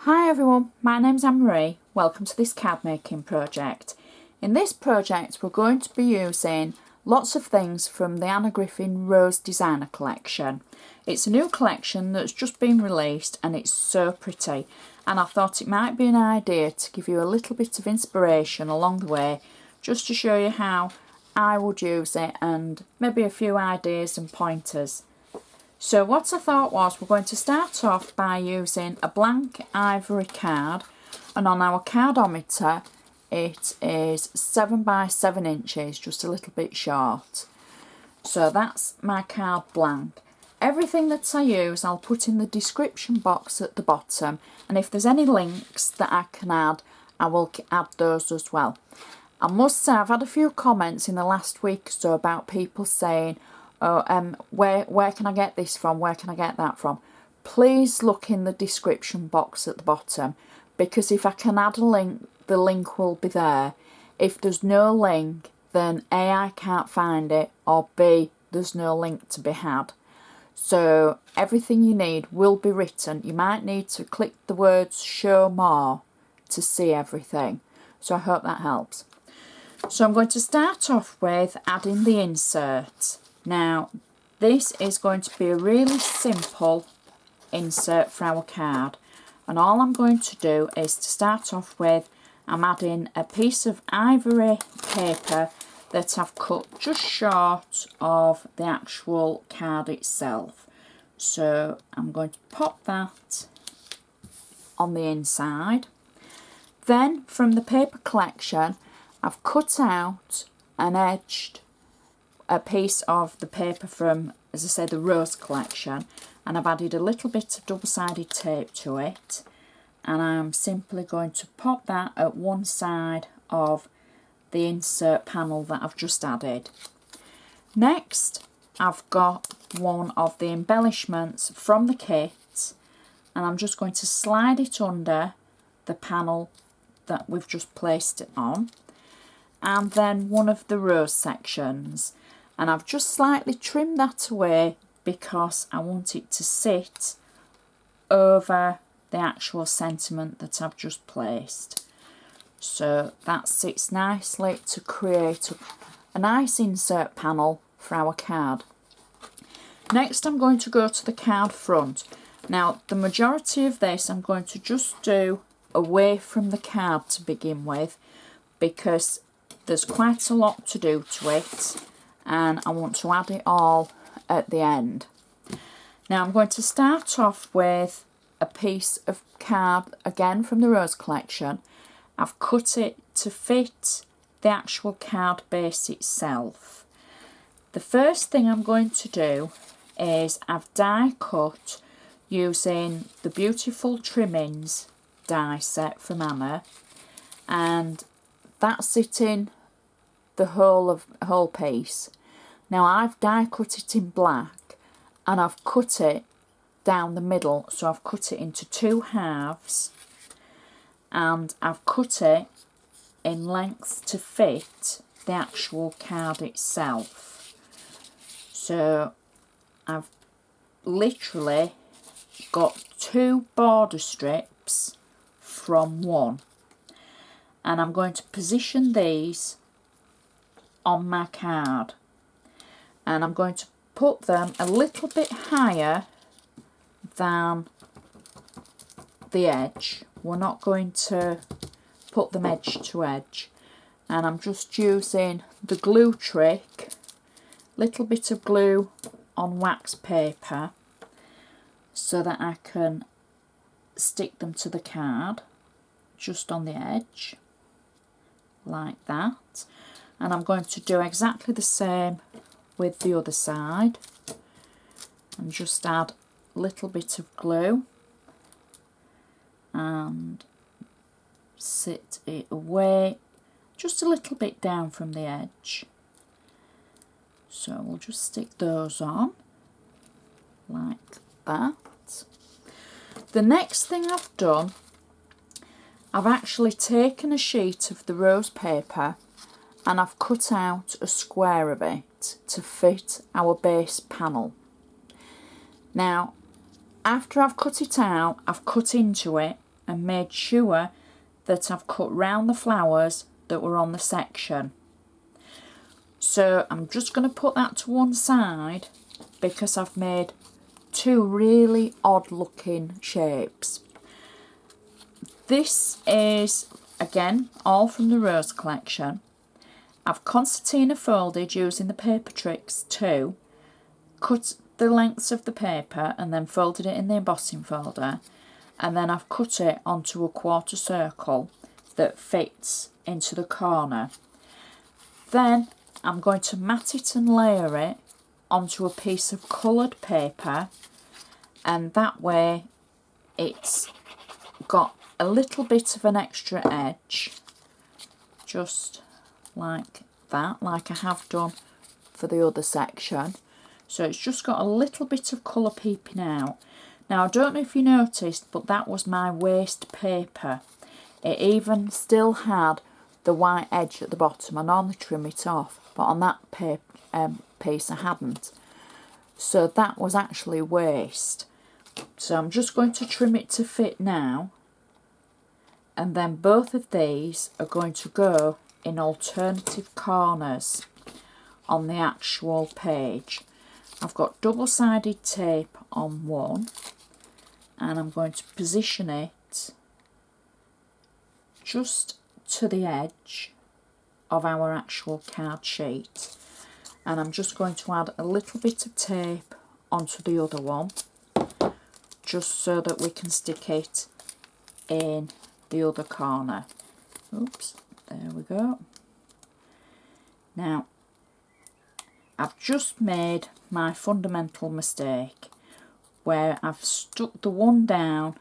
Hi everyone, my name's Anne-Marie. Welcome to this card making project. In this project we're going to be using lots of things from the Anna Griffin Rose Designer collection. It's a new collection that's just been released and it's so pretty, and I thought it might be an idea to give you a little bit of inspiration along the way, just to show you how I would use it and maybe a few ideas and pointers. So what I thought was we're going to start off by using a blank ivory card, and on our cardometer it is 7 by 7 inches, just a little bit short. So that's my card blank. Everything that I use I'll put in the description box at the bottom, and if there's any links that I can add, I will add those as well. I must say I've had a few comments in the last week or so about people saying, oh, where can I get this from? Where can I get that from? Please look in the description box at the bottom, because if I can add a link, the link will be there. If there's no link, then A, I can't find it, or B, there's no link to be had. So everything you need will be written. You might need to click the words show more to see everything. So I hope that helps. So I'm going to start off with adding the insert. Now, this is going to be a really simple insert for our card, and all I'm going to do is to start off with, I'm adding a piece of ivory paper that I've cut just short of the actual card itself. So I'm going to pop that on the inside. Then from the paper collection, I've cut out and edged a piece of the paper from, as I said, the Rose collection, and I've added a little bit of double-sided tape to it, and I'm simply going to pop that at one side of the insert panel that I've just added. Next, I've got one of the embellishments from the kit, and I'm just going to slide it under the panel that we've just placed it on, and then one of the rose sections. And I've just slightly trimmed that away because I want it to sit over the actual sentiment that I've just placed. So that sits nicely to create a nice insert panel for our card. Next, I'm going to go to the card front. Now, the majority of this I'm going to just do away from the card to begin with, because there's quite a lot to do to it, and I want to add it all at the end. Now I'm going to start off with a piece of card, again from the Rose collection. I've cut it to fit the actual card base itself. The first thing I'm going to do is I've die cut using the beautiful Trimmings die set from Anna, and that's it in the whole piece. Now I've die cut it in black, and I've cut it down the middle, so I've cut it into two halves, and I've cut it in lengths to fit the actual card itself. So I've literally got two border strips from one, and I'm going to position these on my card, and I'm going to put them a little bit higher than the edge. We're not going to put them edge to edge, and I'm just using the glue trick, little bit of glue on wax paper, so that I can stick them to the card just on the edge like that. And I'm going to do exactly the same with the other side, and just add a little bit of glue and sit it away just a little bit down from the edge. So we'll just stick those on like that. The next thing I've done, I've actually taken a sheet of the rose paper and I've cut out a square of it to fit our base panel. Now, after I've cut it out, I've cut into it and made sure that I've cut round the flowers that were on the section. So I'm just going to put that to one side because I've made two really odd looking shapes. This is again all from the Rose collection. I've concertina folded using the Paper Tricks 2, cut the lengths of the paper and then folded it in the embossing folder, and then I've cut it onto a quarter circle that fits into the corner. Then I'm going to mat it and layer it onto a piece of coloured paper, and that way it's got a little bit of an extra edge, just like that, like I have done for the other section. So it's just got a little bit of colour peeping out. Now I don't know if you noticed, but that was my waste paper. It even still had the white edge at the bottom. I normally trim it off, but on that piece I hadn't. So that was actually waste. So I'm just going to trim it to fit now, and then both of these are going to go in alternative corners on the actual page. I've got double-sided tape on one, and I'm going to position it just to the edge of our actual card sheet, and I'm just going to add a little bit of tape onto the other one just so that we can stick it in the other corner. Oops, there we go. Now I've just made my fundamental mistake where I've stuck the one down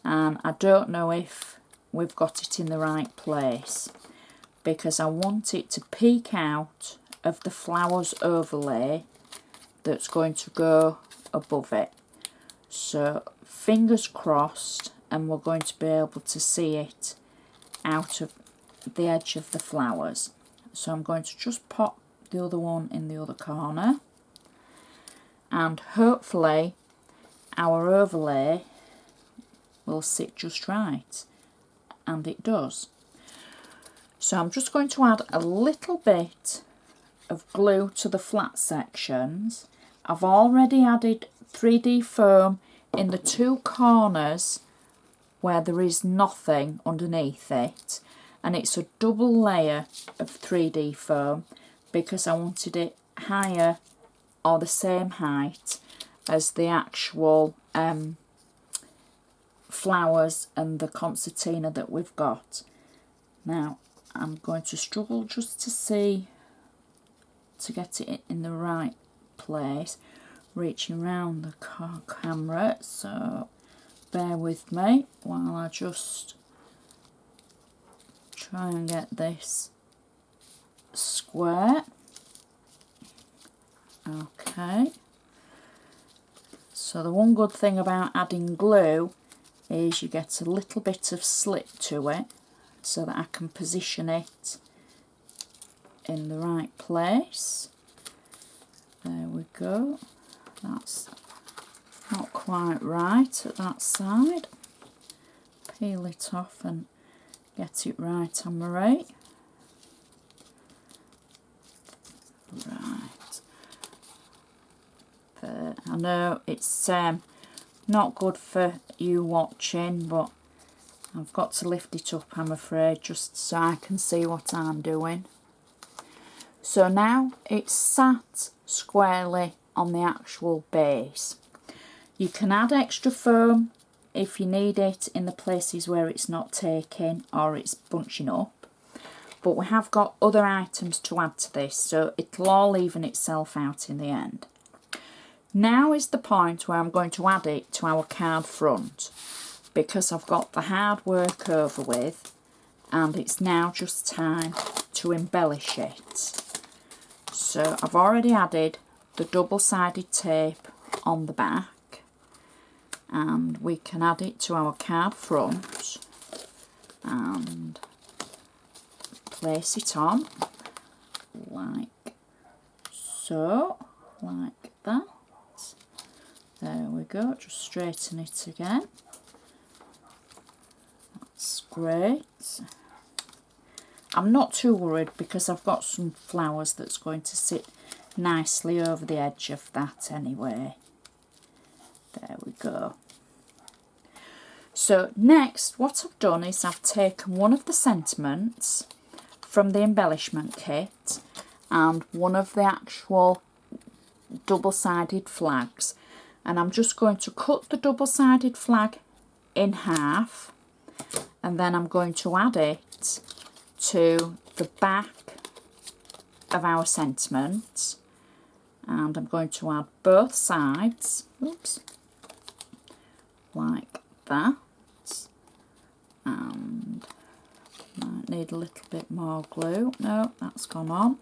and I don't know if we've got it in the right place, because I want it to peek out of the flowers overlay that's going to go above it. So fingers crossed, and we're going to be able to see it out of the edge of the flowers. So I'm going to just pop the other one in the other corner, and hopefully our overlay will sit just right, and it does. So I'm just going to add a little bit of glue to the flat sections. I've already added 3D foam in the two corners where there is nothing underneath it, and it's a double layer of 3D foam because I wanted it higher or the same height as the actual flowers and the concertina that we've got. Now I'm going to struggle just to get it in the right place, reaching round the camera, so bear with me while I just try and get this square. Okay, so the one good thing about adding glue is you get a little bit of slip to it so that I can position it in the right place. There we go. That's not quite right at that side. Peel it off and get it right, Anne-Marie. Right. There. I know it's not good for you watching, but I've got to lift it up, I'm afraid, just so I can see what I'm doing. So now it's sat squarely on the actual base. You can add extra foam if you need it in the places where it's not taking or it's bunching up, but we have got other items to add to this, so it'll all even itself out in the end. Now is the point where I'm going to add it to our card front, because I've got the hard work over with and it's now just time to embellish it. So I've already added the double-sided tape on the back, and we can add it to our card front and place it on like so, like that. There we go, just straighten it again. great. I'm not too worried because I've got some flowers that's going to sit nicely over the edge of that anyway. There we go. So next, what I've done is I've taken one of the sentiments from the embellishment kit and one of the actual double-sided flags, and I'm just going to cut the double-sided flag in half, and then I'm going to add it to the back of our sentiment, and I'm going to add both sides, oops, like that, and might need a little bit more glue. No, that's gone on.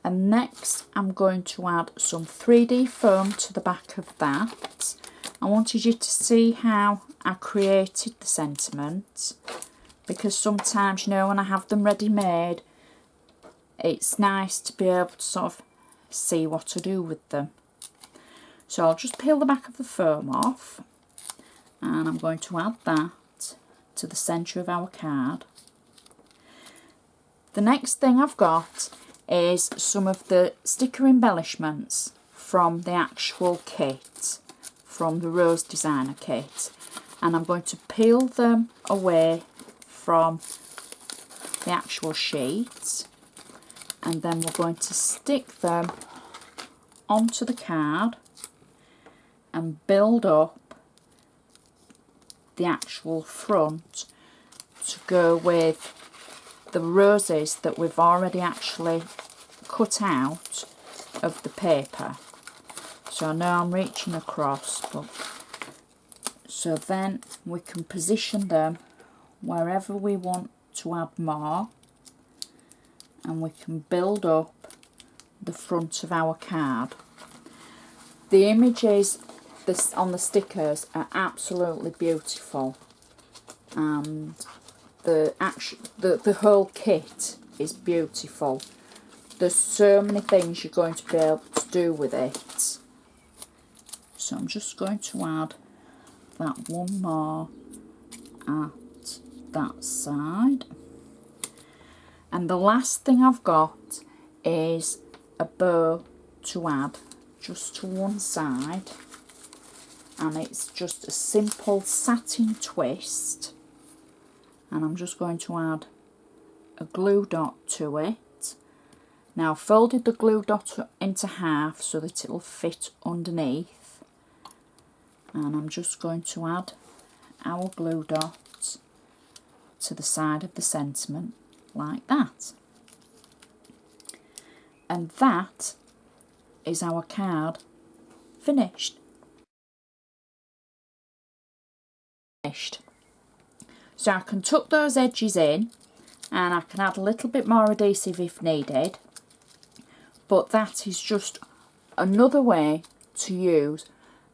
And next I'm going to add some 3D foam to the back of that. I wanted you to see how I created the sentiment, because sometimes, you know, when I have them ready made, it's nice to be able to sort of see what to do with them. So I'll just peel the back of the foam off, and I'm going to add that to the centre of our card. The next thing I've got is some of the sticker embellishments from the actual kit, from the Rose Designer kit, and I'm going to peel them away from the actual sheet, and then we're going to stick them onto the card and build up the actual front to go with the roses that we've already actually cut out of the paper. So I know I'm reaching across, but so then we can position them wherever we want to add more, and we can build up the front of our card. The images on the stickers are absolutely beautiful, and the whole kit is beautiful. There's so many things you're going to be able to do with it. So I'm just going to add that one more at that side. And the last thing I've got is a bow to add just to one side, and it's just a simple satin twist, and I'm just going to add a glue dot to it. Now I've folded the glue dot into half so that it'll fit underneath, and I'm just going to add our glue dot to the side of the sentiment like that. And that is our card finished. So I can tuck those edges in, and I can add a little bit more adhesive if needed, but that is just another way to use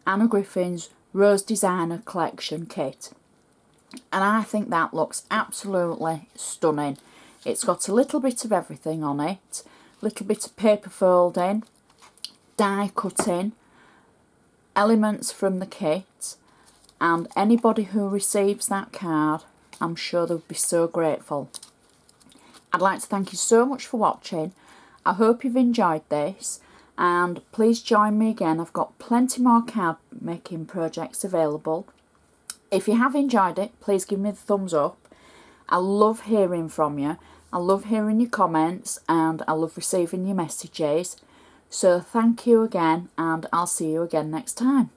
Anna Griffin's Rose Designer Collection kit, and I think that looks absolutely stunning. It's got a little bit of everything on it, a little bit of paper folding, die cutting, elements from the kit, and anybody who receives that card, I'm sure they'll be so grateful. I'd like to thank you so much for watching. I hope you've enjoyed this, and please join me again. I've got plenty more card making projects available. If you have enjoyed it, please give me the thumbs up. I love hearing from you. I love hearing your comments, and I love receiving your messages. So thank you again, and I'll see you again next time.